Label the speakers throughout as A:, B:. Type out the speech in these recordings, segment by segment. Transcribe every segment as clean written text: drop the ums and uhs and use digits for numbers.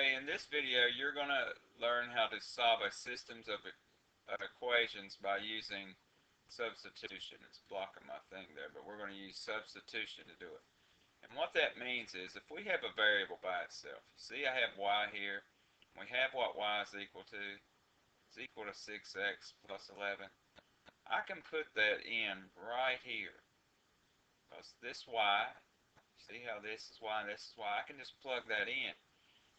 A: Okay, in this video you're going to learn how to solve a systems of equations by using substitution. It's blocking my thing there, but we're going to use substitution to do it. And what that means is if we have a variable by itself, you see I have y here, we have what y is equal to. It's equal to 6x plus 11. I can put that in right here because this y, see how this is y and this is y, I can just plug that in.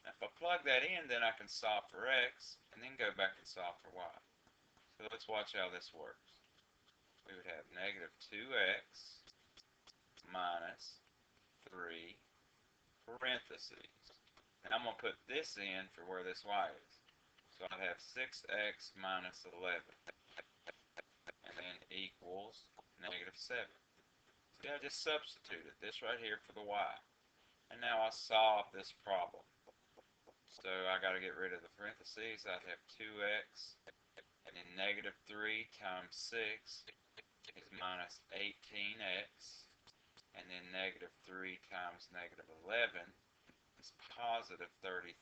A: If I plug that in, then I can solve for x and then go back and solve for y. So let's watch how this works. We would have negative 2x minus 3 parentheses. And I'm going to put this in for where this y is. So I'd have 6x minus 11 and then equals negative 7. See, I just substituted this right here for the y. And now I solve this problem. So I got to get rid of the parentheses. I'd have 2x, and then negative 3 times 6 is minus 18x, and then negative 3 times negative 11 is positive 33,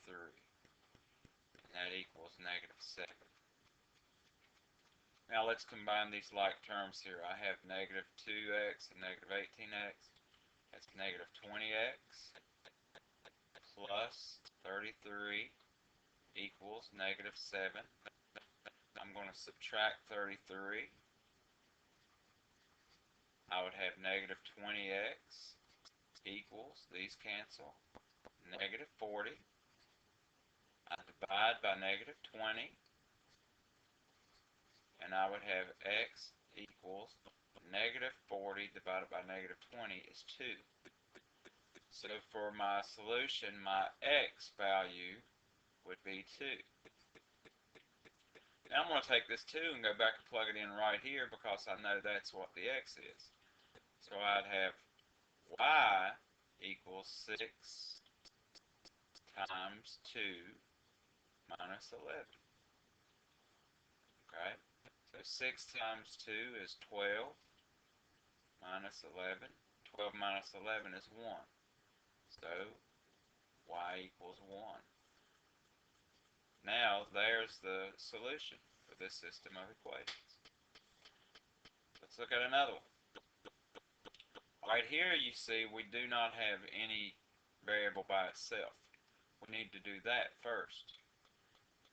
A: and that equals negative 7. Now let's combine these like terms here. I have negative 2x and negative 18x. That's negative 20x plus 33 equals negative 7. I'm going to subtract 33. I would have negative 20x equals, these cancel, negative 40. I divide by negative 20, and I would have x equals negative 40 divided by negative 20 is 2. So for my solution, my x value would be 2. Now I'm going to take this 2 and go back and plug it in right here because I know that's what the x is. So I'd have y equals 6 times 2 minus 11. Okay, so 6 times 2 is 12 minus 11. 12 minus 11 is 1. So y equals 1. Now there's the solution for this system of equations. Let's look at another one. Right here you see we do not have any variable by itself. We need to do that first.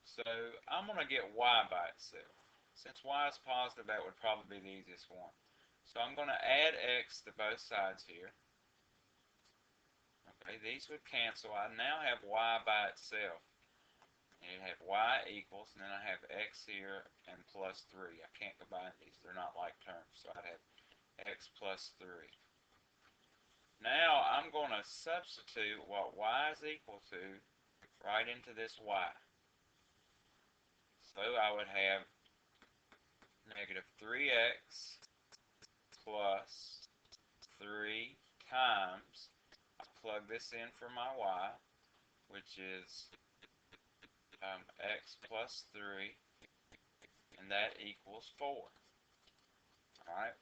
A: So I'm going to get y by itself. Since y is positive, that would probably be the easiest one. So I'm going to add x to both sides here. Okay, these would cancel. I now have y by itself. And you have y equals, and then I have x here and plus 3. I can't combine these. They're not like terms. So I'd have x plus 3. Now I'm going to substitute what y is equal to right into this y. So I would have negative 3x plus 3 times, I plug this in for my y, which is x plus 3, and that equals 4. Alright,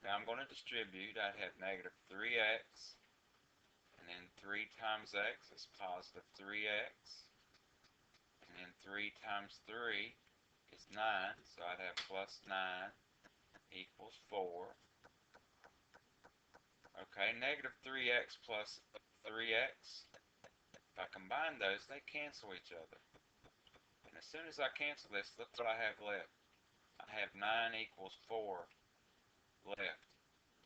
A: now I'm going to distribute. I'd have negative 3x, and then 3 times x is positive 3x, and then 3 times 3 is 9, so I'd have plus 9 equals 4. Okay, negative 3x plus 3x, if I combine those, they cancel each other. And as soon as I cancel this, look what I have left. I have 9 equals 4 left.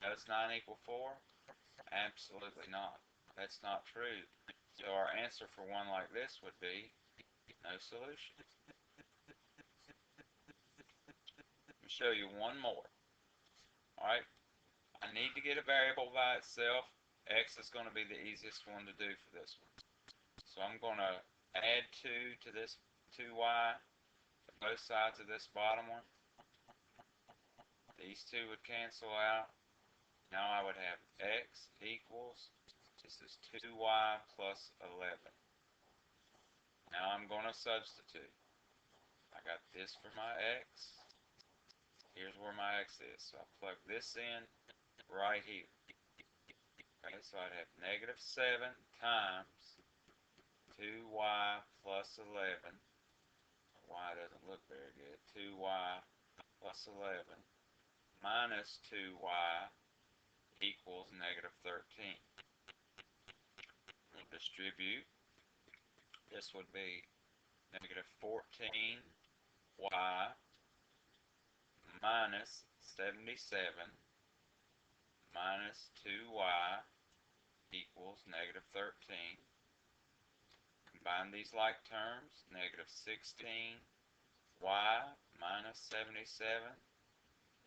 A: Does 9 equal 4? Absolutely not. That's not true. So our answer for one like this would be no solution. Let me show you one more. Alright, I need to get a variable by itself. X is going to be the easiest one to do for this one. So I'm going to add 2 to this 2y to both sides of this bottom one. These two would cancel out. Now I would have x equals, this is 2y plus 11. Now I'm going to substitute. I got this for my x. Here's where my x is. So I plug this in right here. Okay, so I'd have negative 7 times 2 2y plus 11, y doesn't look very good, 2y plus 11 minus 2y equals negative 13. We'll distribute. This would be negative 14y minus 77 minus 2y equals negative 13. Combine these like terms, negative 16y minus 77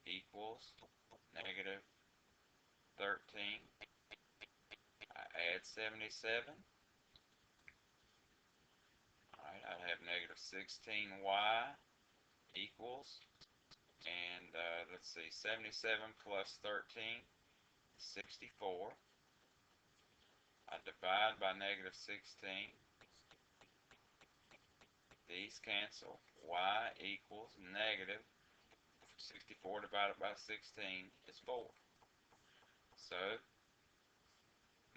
A: equals negative 13. I add 77. Alright, I'd have negative 16y equals, and let's see, 77 plus 13 is 64. I divide by negative 16. These cancel. Y equals negative 64 divided by 16 is 4. So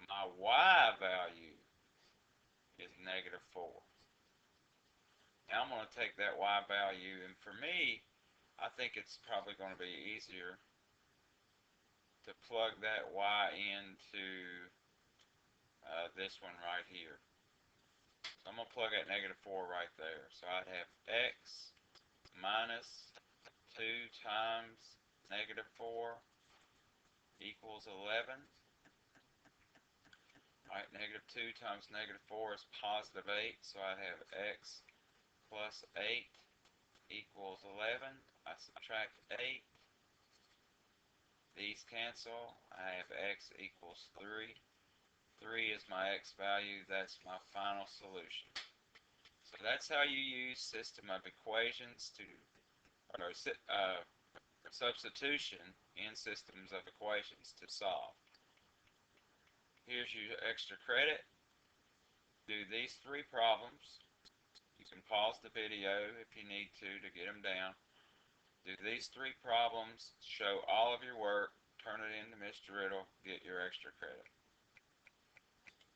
A: my y value is negative 4. Now I'm going to take that y value, and for me, I think it's probably going to be easier to plug that y into this one right here. So I'm going to plug that negative 4 right there. So I'd have x minus 2 times negative 4 equals 11. Alright, negative 2 times negative 4 is positive 8, so I'd have x plus 8 equals 11. I subtract 8. These cancel. I have x equals 3. 3 is my x value. That's my final solution. So that's how you use system of equations to, or substitution in systems of equations to solve. Here's your extra credit. Do these 3 problems. You can pause the video if you need to get them down. Do these 3 problems, show all of your work, turn it in to Mr. Riddle, get your extra credit.